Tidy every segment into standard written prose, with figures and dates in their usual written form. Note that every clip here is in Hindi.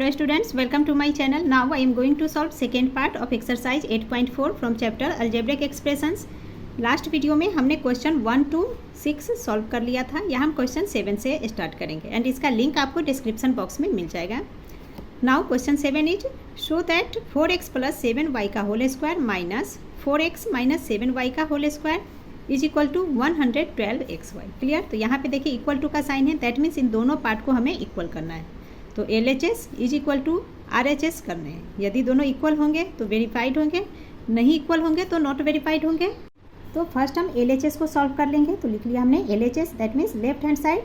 Hello students, welcome to my channel. Now I am going to solve second part of exercise 8.4 from chapter algebraic expressions. Last video में हमने क्वेश्चन 1 to 6 सॉल्व कर लिया था. यहाँ हम क्वेश्चन 7 से स्टार्ट करेंगे एंड इसका लिंक आपको डिस्क्रिप्शन बॉक्स में मिल जाएगा. Now question 7 is show that 4x plus 7y का whole square minus 4x minus 7y का whole square is equal to 112xy. Clear. तो यहाँ पे देखिए इक्वल टू का साइन है, दैट मीन्स इन दोनों पार्ट को हमें इक्वल करना है. तो LHS is equal to RHS करने हैं. यदि दोनों इक्वल होंगे तो वेरीफाइड होंगे, नहीं इक्वल होंगे तो नॉट वेरीफाइड होंगे. तो फर्स्ट हम LHS को सॉल्व कर लेंगे. तो लिख लिया हमने LHS, that means left hand side.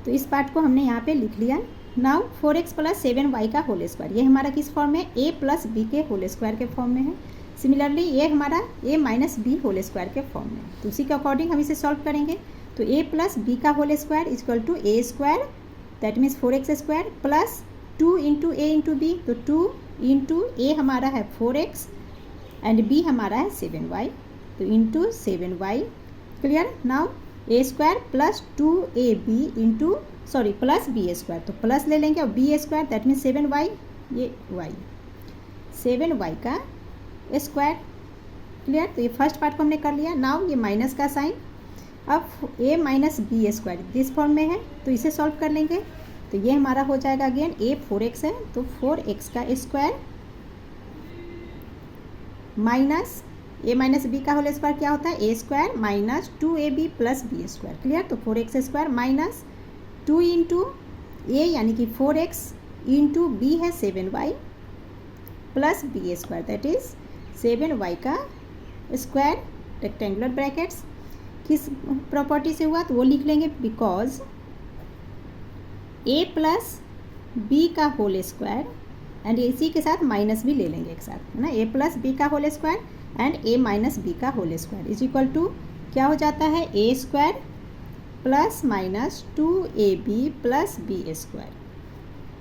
तो इस पार्ट को हमने यहाँ पे लिख लिया. नाउ 4x प्लस 7y का होल स्क्वायर, ये हमारा किस फॉर्म में, a प्लस बी के होल स्क्वायर के फॉर्म में है. सिमिलरली ये हमारा a minus b whole square के फॉर्म में. तो उसी के अकॉर्डिंग हम इसे सॉल्व करेंगे. तो a प्लस बी का whole square is equal to a square, that means 4x square plus 2 into a into b. तो 2 इंटू ए हमारा है 4x एंड b हमारा है 7y. तो into 7y. Clear. Now a square plus 2ab into plus b square. तो प्लस ले लेंगे और b square that means 7y, ये y 7y का स्क्वायर. क्लियर. तो ये फर्स्ट पार्ट को हमने कर लिया. नाउ ये माइनस का साइन. अब a minus b square this form में है, तो इसे सॉल्व कर लेंगे. तो ये हमारा हो जाएगा अगेन a 4x है, तो 4x का square minus a minus B का होल स्क्वायर क्या होता है, a square minus 2ab plus B square. Clear. तो 4x स्क्वायर माइनस 2 इंटू ए यानी कि 4x इंटू बी है 7y plus B square that is 7y का स्क्वायर. रेक्टेंगुलर ब्रैकेट्स किस प्रॉपर्टी से हुआ तो वो लिख लेंगे, बिकॉज a प्लस बी का होल स्क्वायर एंड इसी के साथ माइनस भी ले लेंगे एक साथ, है ना. a प्लस बी का whole square and a minus B का whole square is equal to क्या हो जाता है, a square plus minus 2ab plus B square.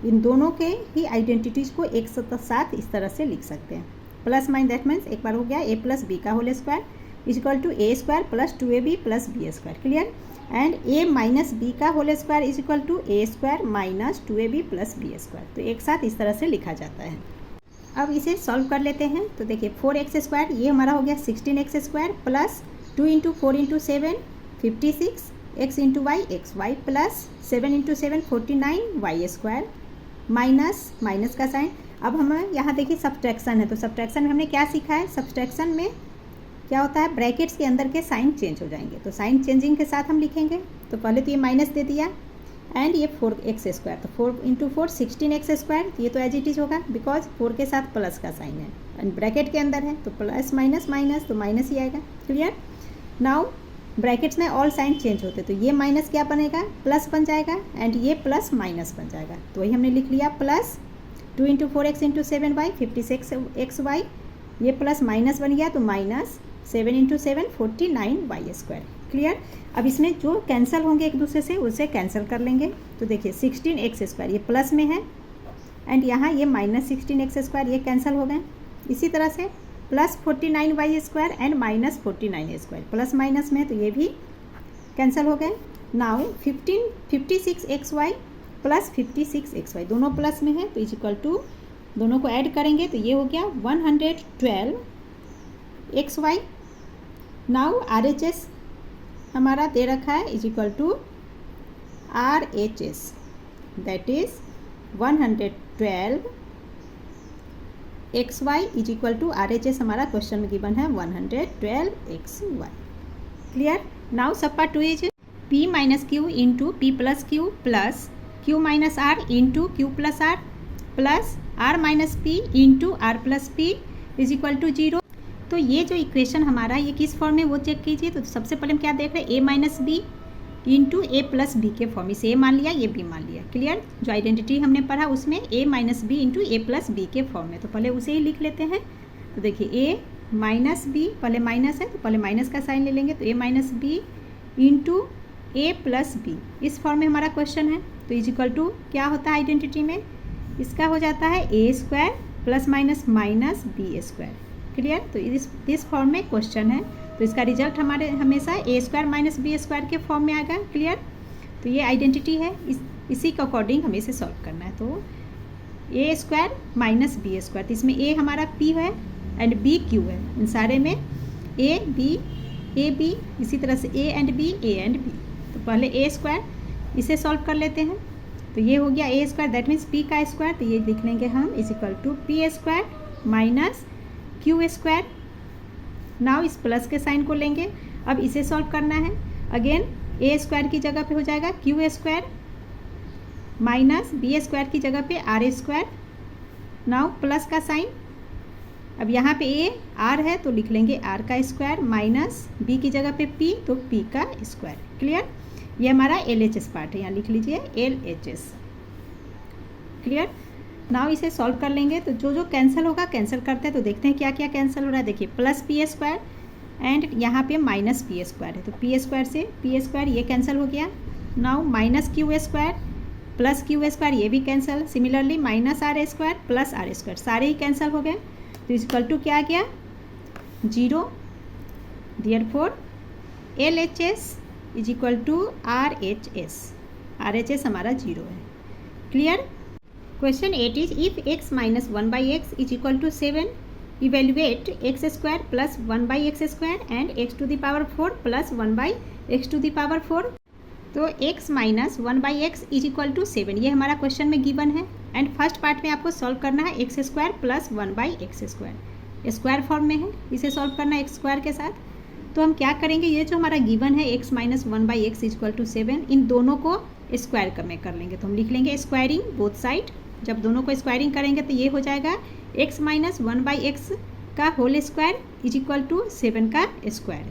इन दोनों के ही आइडेंटिटीज़ को एक साथ इस तरह से लिख सकते हैं. प्लस माइन दैट मीन्स एक बार हो गया a प्लस बी का whole square is equal to a square plus 2ab plus B square. Clear. And a minus B का whole square is equal to a square minus 2ab plus B square. तो एक साथ इस तरह से लिखा जाता है. अब इसे सॉल्व कर लेते हैं. तो देखिए 4x स्क्वायर ये हमारा हो गया 16x square plus 2 into 4 into 7 56 x into y xy plus 7 into 7 49 y square minus minus का साइन. अब हम यहाँ देखिए सब्ट्रैक्शन है, तो सब्ट्रैक्शन में हमने क्या सीखा है, सब्ट्रैक्शन में क्या होता है, ब्रैकेट्स के अंदर के साइन चेंज हो जाएंगे. तो साइन चेंजिंग के साथ हम लिखेंगे. तो पहले तो ये माइनस दे दिया एंड ये 4x स्क्वायर, तो 4 इंटू 4 16x स्क्वायर. ये तो एज इट इज़ होगा बिकॉज 4 के साथ प्लस का साइन है एंड ब्रैकेट के अंदर है, तो प्लस माइनस माइनस तो माइनस ही आएगा. क्लियर. नाउ ब्रैकेट्स में ऑल साइन चेंज होते, तो ये माइनस क्या बनेगा, प्लस बन जाएगा एंड ये प्लस माइनस बन जाएगा. तो वही हमने लिख लिया plus 2 into 4x into 7y 56xy. ये प्लस माइनस बन गया तो minus 7 into 7 49y square. Clear. अब इसमें जो कैंसिल होंगे एक दूसरे से उसे कैंसिल कर लेंगे. तो देखिए 16x स्क्वायर ये प्लस में है एंड यहाँ ये माइनस 16x स्क्वायर ये कैंसिल हो गए. इसी तरह से plus 49y square and minus 49 square plus minus में, तो ये भी कैंसिल हो गए. नाउ 56xy प्लस 56xy दोनों प्लस में है, तो इज इक्वल टू दोनों को ऐड करेंगे तो ये हो गया 112xy. नाउ RHS हमारा दे रखा है is equal to RHS that is 112xy is equal to RHS हमारा क्वेश्चन में गिवन है 112xy. क्लियर. नाउ सब part 2 is p minus q into p plus q plus q minus r into q plus r plus r minus p into r plus p is equal to 0. तो ये जो इक्वेशन हमारा ये किस फॉर्म में वो चेक कीजिए. तो सबसे पहले हम क्या देख रहे हैं, a minus b into a plus b के फॉर्म. इसे a मान लिया, ये b मान लिया. क्लियर. जो आइडेंटिटी हमने पढ़ा उसमें a minus b into a plus b के फॉर्म में, तो पहले उसे ही लिख लेते हैं. तो देखिए a माइनस बी, पहले माइनस है तो पहले माइनस का साइन ले लेंगे. तो a minus b into a plus b इस फॉर्म में हमारा क्वेश्चन है. तो इज इक्वल टू क्या होता है आइडेंटिटी में, इसका हो जाता है a square plus minus minus b square. Clear. तो इस फॉर्म में क्वेश्चन है, तो इसका रिजल्ट हमारे हमेशा a square minus b square के फॉर्म में आएगा. क्लियर. तो ये आइडेंटिटी है, इसी के अकॉर्डिंग हमें इसे सॉल्व करना है. तो A square minus b square, तो इसमें ए हमारा पी है एंड बी क्यू है, इन सारे में ए बी, इसी तरह से a and b, a and b. तो पहले ए स्क्वायर इसे सॉल्व कर लेते हैं, तो ये हो गया ए स्क्वायर दैट मीन्स पी का स्क्वायर, तो ये लिख लेंगे हम is equal to p square minus q square. Now इस प्लस के साइन को लेंगे, अब इसे सॉल्व करना है। अगेन ए स्क्वायर की जगह पे हो जाएगा q square minus b square की जगह पे आर स्क्वायर। नाउ प्लस का साइन, अब यहाँ पे ए आर है तो लिख लेंगे आर का स्क्वायर माइनस बी की जगह पे पी तो पी का स्क्वायर। क्लियर, ये हमारा एल एच एस पार्ट है, यहाँ लिख लीजिए L H S. Clear, now इसे सॉल्व कर लेंगे, तो जो जो कैंसिल होगा कैंसिल करते हैं, तो देखते हैं क्या क्या कैंसिल हो रहा है। देखिए प्लस पी स्क्वायर एंड यहाँ पे माइनस पी स्क्वायर है, तो पी स्क्वायर से पी स्क्वायर ये कैंसिल हो गया। Now minus q square plus q square ये भी cancel, similarly minus r square plus r square सारे ही कैंसिल हो गए, तो इक्वल टू क्या आ गया 0। Therefore L H S is equal to R H S हमारा 0 है। Clear. Question 8 is if x minus 1/x is equal to 7, evaluate x square plus 1/x square and x to the power 4 plus 1/x to the power 4। तो x minus 1/x is equal to 7 ये हमारा क्वेश्चन में गिवन है, एंड फर्स्ट पार्ट में आपको सॉल्व करना है x square plus 1/x square, square form में है, इसे सॉल्व करना है एक्स स्क्वायर के साथ। तो हम क्या करेंगे, ये जो हमारा गिवन है x minus 1/x is equal to 7, इन दोनों को स्क्वायर में कर लेंगे, तो हम लिख लेंगे स्क्वायरिंग बोथ साइड। जब दोनों को स्क्वायरिंग करेंगे तो ये हो जाएगा x माइनस 1/x का whole square is equal to 7 का स्क्वायर।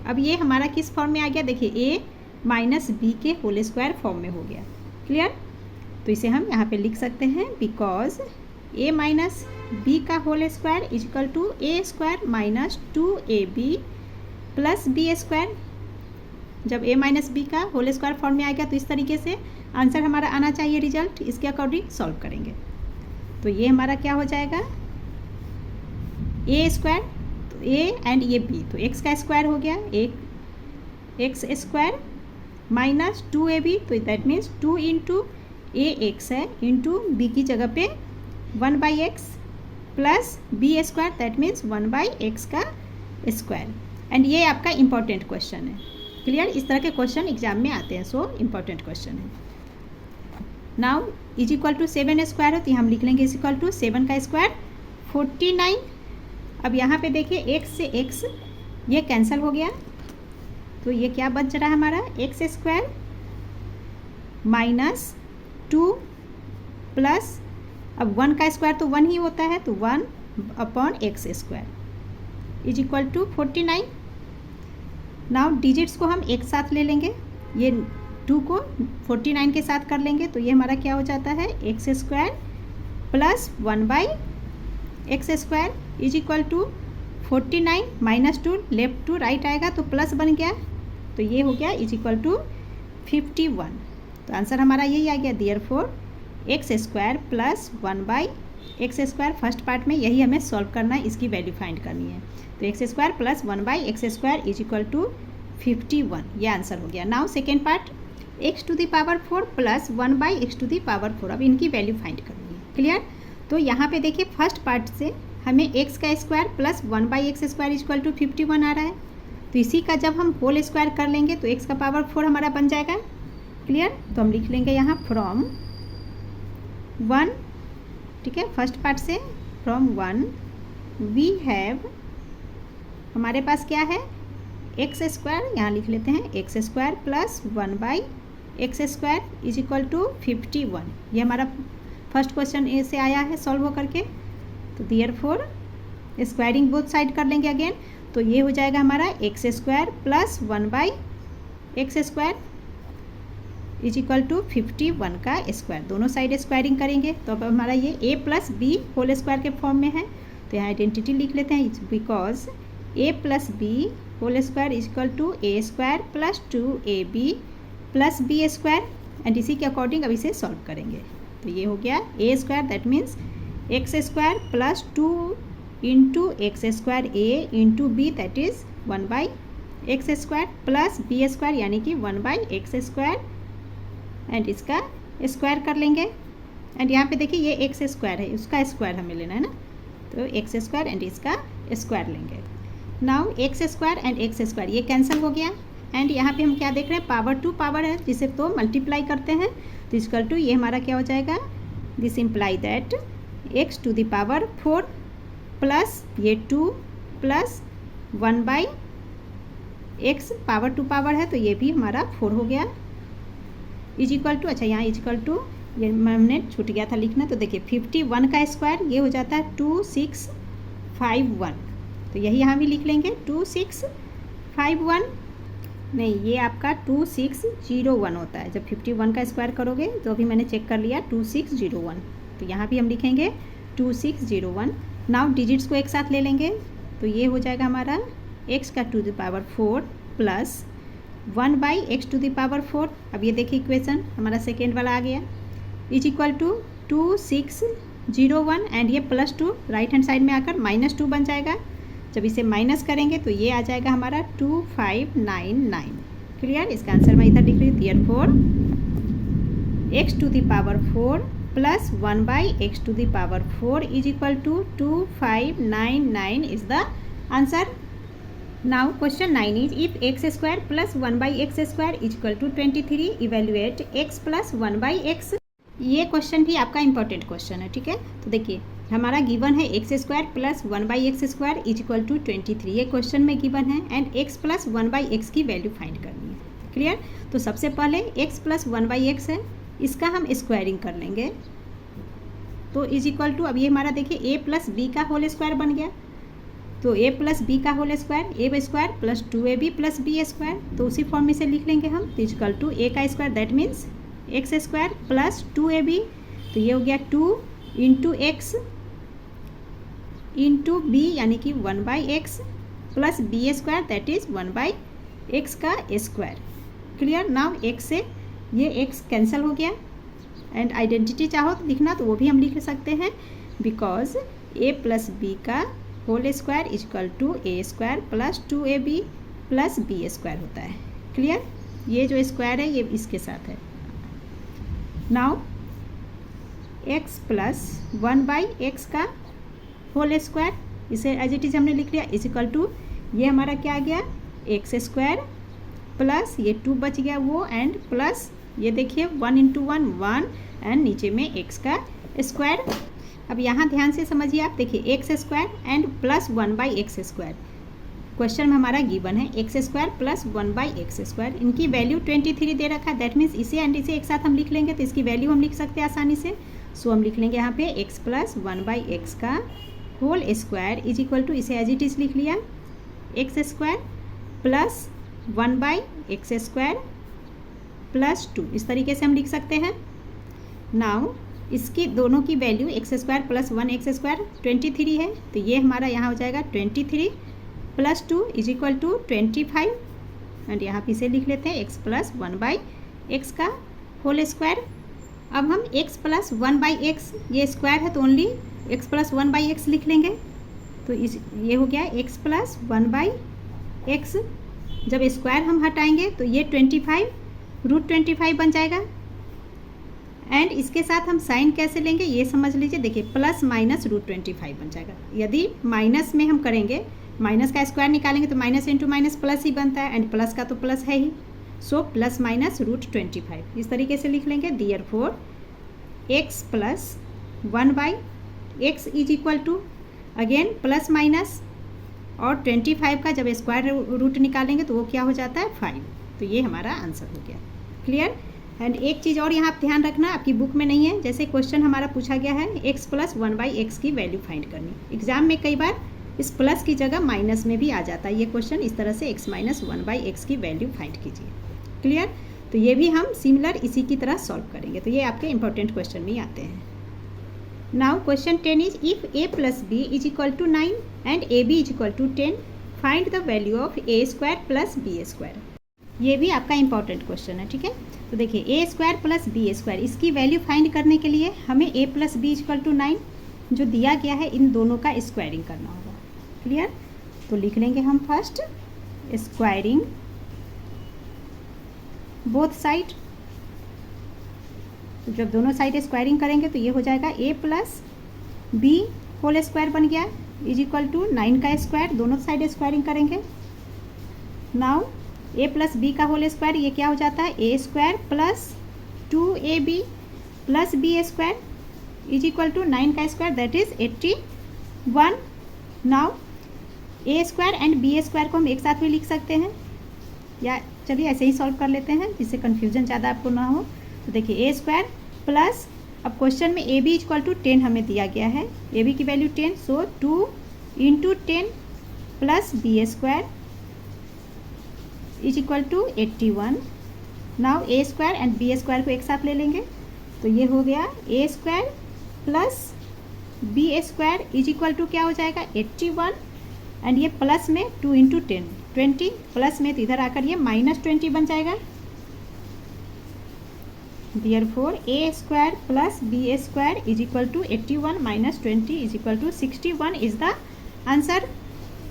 अब ये हमारा किस फॉर्म में आ गया, देखिए a माइनस बी के होल स्क्वायर फॉर्म में हो गया। क्लियर, तो इसे हम यहाँ पे लिख सकते हैं बिकॉज a माइनस बी का whole square is equal to a square minus 2ab plus B square. जब a माइनस बी का होल स्क्वायर फॉर्म में आ गया तो इस तरीके से आंसर हमारा आना चाहिए, रिजल्ट इसके अकॉर्डिंग सॉल्व करेंगे। तो ये हमारा क्या हो जाएगा ए स्क्वायर, तो a एंड ये b, तो x का स्क्वायर हो गया एक्स स्क्वायर माइनस 2ab, तो that means 2 into a x है इंटू बी की जगह पे 1/x plus B square that means 1/x का स्क्वायर। एंड ये आपका इम्पॉर्टेंट क्वेश्चन है। क्लियर, इस तरह के क्वेश्चन एग्जाम में आते हैं, सो इम्पॉर्टेंट क्वेश्चन है। Now is equal to 7 square हो तो हम लिख लेंगे इज इक्वल टू 7 का स्क्वायर 49। अब यहाँ पे देखिए x से x ये कैंसिल हो गया, तो ये क्या बच रहा है हमारा एक्स स्क्वायर माइनस 2 प्लस, अब 1 का स्क्वायर तो 1 ही होता है, तो 1/x square is equal to 49। Now digits को हम एक साथ ले लेंगे, ये 2 को 49 के साथ कर लेंगे, तो ये हमारा क्या हो जाता है x square plus 1/x square is equal to 49 minus 2 left to right आएगा तो प्लस बन गया, तो ये हो गया इज इक्वल टू 51। तो आंसर हमारा यही आ गया, therefore x square plus 1/x square. First part में यही हमें सॉल्व करना है, इसकी वैल्यू फाइंड करनी है, तो x square plus 1/x square is equal to 51, ये आंसर हो गया। Now second part x to the power 4 plus 1/x to the power 4, अब इनकी वैल्यू फाइंड करनी है। क्लियर, तो यहाँ पे देखिए फर्स्ट पार्ट से हमें x का square plus 1/x square is equal to 51 आ रहा है, तो इसी का जब हम होल स्क्वायर कर लेंगे तो x का पावर 4 हमारा बन जाएगा। क्लियर, तो हम लिख लेंगे यहाँ फ्रॉम 1, ठीक है, फर्स्ट पार्ट से फ्रॉम 1 वी हैव, हमारे पास क्या है एक्स स्क्वायर, यहाँ लिख लेते हैं x square plus 1/x square is equal to 51। ये हमारा फर्स्ट क्वेश्चन ए से आया है सॉल्व होकर के, तो देयरफॉर स्क्वायरिंग बोथ साइड कर लेंगे अगेन, तो ये हो जाएगा हमारा x square plus 1/x square is equal to 51 का स्क्वायर। दोनों साइड स्क्वायरिंग करेंगे तो अब हमारा ये a plus b whole square के फॉर्म में है, तो यहाँ आइडेंटिटी लिख लेते हैं, because a plus b whole square is equal to a square plus 2ab plus B square, and इसी के अकॉर्डिंग अब इसे सॉल्व करेंगे, तो ये हो गया ए square that means x square plus 2 into X square A into B that is 1/x square plus B square यानी कि 1/x स्क्वायर, एंड इसका स्क्वायर कर लेंगे, एंड यहाँ पे देखिए ये एक्स स्क्वायर है, उसका स्क्वायर हमें लेना है ना, तो एक्स स्क्वायर एंड इसका स्क्वायर लेंगे। Now x square and x square ये कैंसिल हो गया एंड यहाँ पे हम क्या देख रहे हैं, पावर टू पावर है जिसे तो मल्टीप्लाई करते हैं, तो इक्वल टू ये हमारा क्या हो जाएगा, this imply that x to the power 4 plus ये 2 plus 1 by x power to power है तो ये भी हमारा 4 हो गया इज इक्वल टू, अच्छा यहाँ इज इक्वल टू ये हमने छूट गया था लिखना, तो देखिए 51 का स्क्वायर ये हो जाता है 2651, तो यही यहाँ भी लिख लेंगे 2651, नहीं ये आपका 2601 होता है, जब 51 का स्क्वायर करोगे तो अभी मैंने चेक कर लिया 2601, तो यहाँ भी हम लिखेंगे 2601। नाउ डिजिट्स को एक साथ ले लेंगे तो ये हो जाएगा हमारा x का to the power 4 plus 1 by x to the power 4, अब ये देखिए इक्वेशन हमारा सेकेंड वाला आ गया, इज इक्वल टू 2601 एंड ये प्लस 2 राइट हैंड साइड में आकर -2 बन जाएगा, जब इसे माइनस करेंगे तो ये आ जाएगा हमारा 2599। क्लियर, इसका आंसर मैं इधर लिख रही हूँ, therefore x to the power 4 plus 1 by x to the power 4 is equal to 2599 is the answer. Now question 9 is if x square plus 1 by x square is equal to 23, evaluate x plus 1 by x. ये क्वेश्चन भी आपका इंपॉर्टेंट क्वेश्चन है, ठीक है। तो देखिए हमारा गिवन है x square plus 1 by x square is equal to 23, ये क्वेश्चन में गिवन है and x plus 1 by x की वैल्यू फाइंड करनी है। क्लियर, तो सबसे पहले x प्लस 1 बाई एक्स है, इसका हम स्क्वायरिंग कर लेंगे, तो इज इक्वल टू, अब ये हमारा देखिए a प्लस बी का होल स्क्वायर बन गया, तो a प्लस बी का whole square a square plus 2ab plus B square, तो उसी फॉर्म में से लिख लेंगे हम, तो इक्वल टू a का square that means x square plus 2ab, तो ये हो गया 2 इंटू एक्स इंटू बी यानी कि 1 by x plus B square that is 1 by x का स्क्वायर। क्लियर, नाउ एक्स से ये एक्स कैंसिल हो गया एंड आइडेंटिटी चाहो तो लिखना तो वो भी हम लिख सकते हैं, बिकॉज a प्लस बी का whole square is equal to a square plus 2ab plus B square होता है। क्लियर, ये जो स्क्वायर है ये इसके साथ है। Now x plus 1 by x का होल स्क्वायर, इसे एज इट इज हमने लिख लिया, इज इक्वल टू ये हमारा क्या आ गया एक्स स्क्वायर प्लस ये 2 बच गया वो एंड प्लस ये देखिए 1 इंटू 1 1 एंड नीचे में x का स्क्वायर। अब यहाँ ध्यान से समझिए आप, देखिए x square and plus 1 by x square question में हमारा गिवन है x square plus 1 by x square, इनकी वैल्यू 23 दे रखा है, दैट मीन्स इसे एंड इसे एक साथ हम लिख लेंगे तो इसकी वैल्यू हम लिख सकते हैं आसानी से। सो हम लिख लेंगे यहाँ पे x प्लस 1 बाई एक्स का whole square is equal to, इसे एज इट इज लिख लिया x square plus 1 by x square plus 2, इस तरीके से हम लिख सकते हैं। नाउ इसकी दोनों की value x square plus 1 x square 23 है, तो ये हमारा यहाँ हो जाएगा 23 plus 2 is equal to 25 and यहाँ पे इसे लिख लेते हैं एक्स प्लस 1 बाई एक्स का होल स्क्वायर। अब हम x प्लस 1 बाई एक्स, ये स्क्वायर है तो only x plus 1 by x लिख लेंगे, तो इस ये हो गया x प्लस 1 बाई एक्स, जब स्क्वायर हम हटाएंगे तो ये 25 रूट 25 बन जाएगा एंड इसके साथ हम साइन कैसे लेंगे ये समझ लीजिए, देखिए प्लस माइनस रूट 25 बन जाएगा। यदि माइनस में हम करेंगे, माइनस का स्क्वायर निकालेंगे तो माइनस इंटू माइनस प्लस ही बनता है एंड प्लस का तो प्लस है ही, सो प्लस माइनस रूट 25 इस तरीके से लिख लेंगे। Therefore x plus 1 by x is equal to again plus minus और 25 का जब स्क्वायर रूट निकालेंगे तो वो क्या हो जाता है 5, तो ये हमारा आंसर हो गया। क्लियर, एंड एक चीज़ और यहाँ आप ध्यान रखना, आपकी बुक में नहीं है, जैसे क्वेश्चन हमारा पूछा गया है x प्लस 1 बाई एक्स की वैल्यू फाइंड करनी, एग्जाम में कई बार इस प्लस की जगह माइनस में भी आ जाता है ये क्वेश्चन, इस तरह से x माइनस 1 बाई एक्स की वैल्यू फाइंड कीजिए। क्लियर, तो ये भी हम सिमिलर इसी की तरह सॉल्व करेंगे, तो ये आपके इंपॉर्टेंट क्वेश्चन में आते हैं। Now question 10 is if a plus b is equal to 9 and ab is equal to 10 find the value of a square plus B square. ये भी आपका इंपॉर्टेंट क्वेश्चन है, ठीक है। तो देखिए a square plus B square, इसकी वैल्यू फाइंड करने के लिए हमें a plus b is equal to 9 जो दिया गया है इन दोनों का स्क्वायरिंग करना होगा। क्लियर, तो लिख लेंगे हम फर्स्ट स्क्वायरिंग बोथ साइड तो जब दोनों साइड स्क्वायरिंग करेंगे तो ये हो जाएगा a plus b whole square बन गया इज इक्वल टू 9 का स्क्वायर, दोनों साइड स्क्वायरिंग करेंगे। नाउ a प्लस बी का होल स्क्वायर ये क्या हो जाता है a square plus 2ab plus B square is equal to 9 का square that is 81। Now a square and B square को हम एक साथ भी लिख सकते हैं, या चलिए ऐसे ही सॉल्व कर लेते हैं जिससे कन्फ्यूजन ज़्यादा आपको ना हो। तो देखिए a स्क्वायर प्लस, अब क्वेश्चन में ए बी इक्वल टू 10 हमें दिया गया है, ए बी की value 10, so 2 into 10 plus B square is equal to 81। Now A square and B square को एक साथ ले लेंगे तो ये हो गया ए square plus B square is equal to क्या हो जाएगा 81, एंड ये प्लस में 2 इंटू 10 20 प्लस में तो इधर आकर ये -20 बन जाएगा। Therefore a square plus b square is equal to 81 minus 20 is equal to 61 is the answer.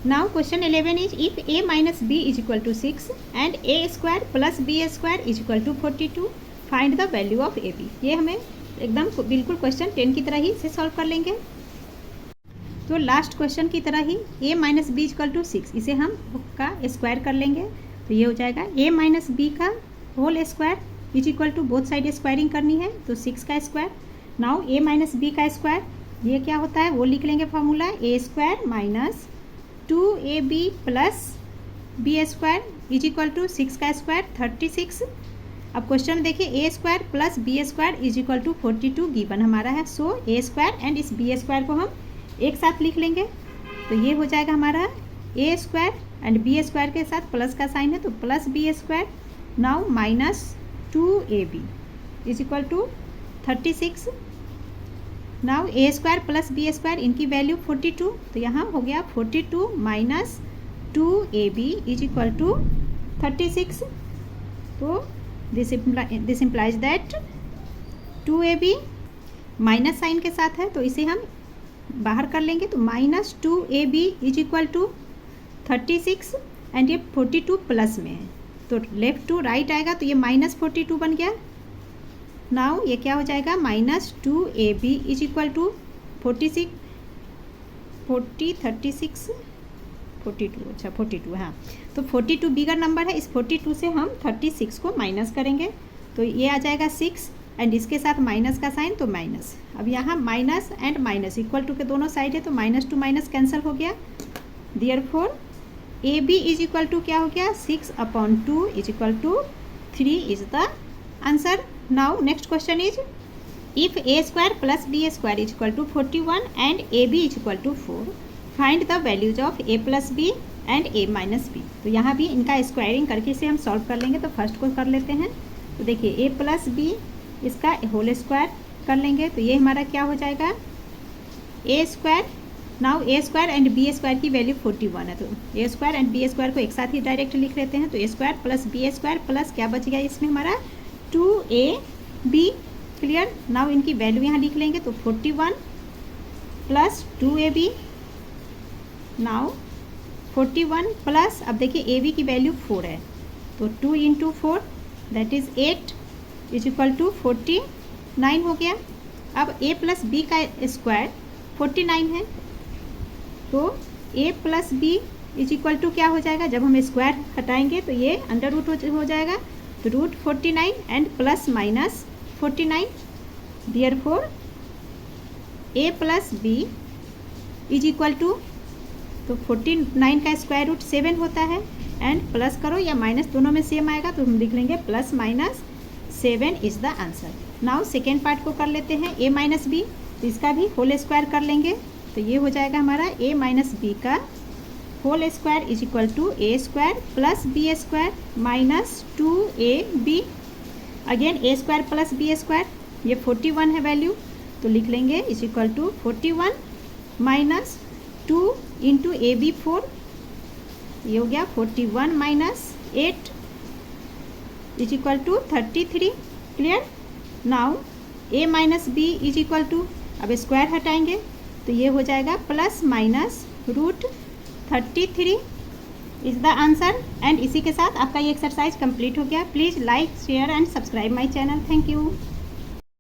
Now question 11 is if a minus b is equal to 6 and a square plus b square is equal to 42 find the value of ab। ये हमें एकदम बिल्कुल क्वेश्चन 10 की तरह ही इसे सॉल्व कर लेंगे। तो लास्ट क्वेश्चन की तरह ही a minus b equal to 6 इसे हम का स्क्वायर कर लेंगे तो ये हो जाएगा a माइनस बी का whole square is equal to both side squaring करनी है तो 6 का square. Now a minus B का स्क्वायर ये क्या होता है वो लिख लेंगे formula a square minus 2ab plus B square is equal to 6 का स्क्वायर 36। अब क्वेश्चन में देखिए a square plus B square is equal to 42 given हमारा है, सो a स्क्वायर एंड इस बी स्क्वायर को हम एक साथ लिख लेंगे तो ये हो जाएगा हमारा a square and B square के साथ प्लस का साइन है तो plus B square. Now minus 2ab is equal to 36। Now a square plus B square इनकी वैल्यू 42 तो यहाँ हो गया 42 minus 2ab is equal to 36। तो this implies that 2ab minus sign के साथ है तो इसे हम बाहर कर लेंगे तो minus 2ab is equal to 36 and ये 42 प्लस में है तो लेफ्ट टू राइट आएगा तो ये -42 बन गया। नाउ ये क्या हो जाएगा -2ab इज इक्वल टू 42 अच्छा 42 हाँ, तो 42 बिगर नंबर है, इस 42 से हम 36 को माइनस करेंगे तो ये आ जाएगा 6 एंड इसके साथ माइनस का साइन तो माइनस। अब यहाँ minus and minus equal to के दोनों साइड है तो माइनस टू माइनस कैंसिल हो गया। Therefore a b is equal to क्या हो गया 6/2 is equal to 3 is the answer. Now next question is if a square plus B square is equal to 41 and a b is equal to 4 find the values of a plus b and a minus b. तो यहाँ भी इनका स्क्वायरिंग करके इसे हम सॉल्व कर लेंगे तो फर्स्ट को कर लेते हैं तो देखिए ए प्लस बी इसका होल स्क्वायर कर लेंगे तो ये हमारा क्या हो जाएगा ए square. Now A square and B square की वैल्यू 41 है तो A square and B square को एक साथ ही डायरेक्ट लिख लेते हैं तो A square plus B square plus क्या बच गया इसमें हमारा 2ab। क्लियर। नाउ इनकी वैल्यू यहाँ लिख लेंगे तो 41 प्लस 2ab। नाउ 41 प्लस अब देखिए ए बी की वैल्यू 4 है तो 2 into 4 that is 8 is equal to 49 हो गया। अब a प्लस बी का स्क्वायर 49 है तो a plus b is equal to क्या हो जाएगा, जब हम स्क्वायर हटाएंगे तो ये अंडर रूट हो जाएगा तो root 49 and plus minus 49। Therefore a plus b is equal to तो 49 का स्क्वायर रूट 7 होता है एंड प्लस करो या माइनस दोनों में सेम आएगा तो हम लिख लेंगे plus minus 7 is the answer. Now second part को कर लेते हैं a माइनस बी तो इसका भी होल स्क्वायर कर लेंगे तो ये हो जाएगा हमारा a माइनस बी का whole square is equal to a square plus B square minus 2ab। Again a square plus B square ये 41 है वैल्यू तो लिख लेंगे is equal to 41 minus 2 into a b 4 ये हो गया 41 minus 8 is equal to 33। Clear. Now a minus b is equal to अब स्क्वायर हटाएंगे तो ये हो जाएगा plus minus root 33 is the answer. And इसी के साथ आपका ये एक्सरसाइज कंप्लीट हो गया। Please like share and subscribe my channel. Thank you.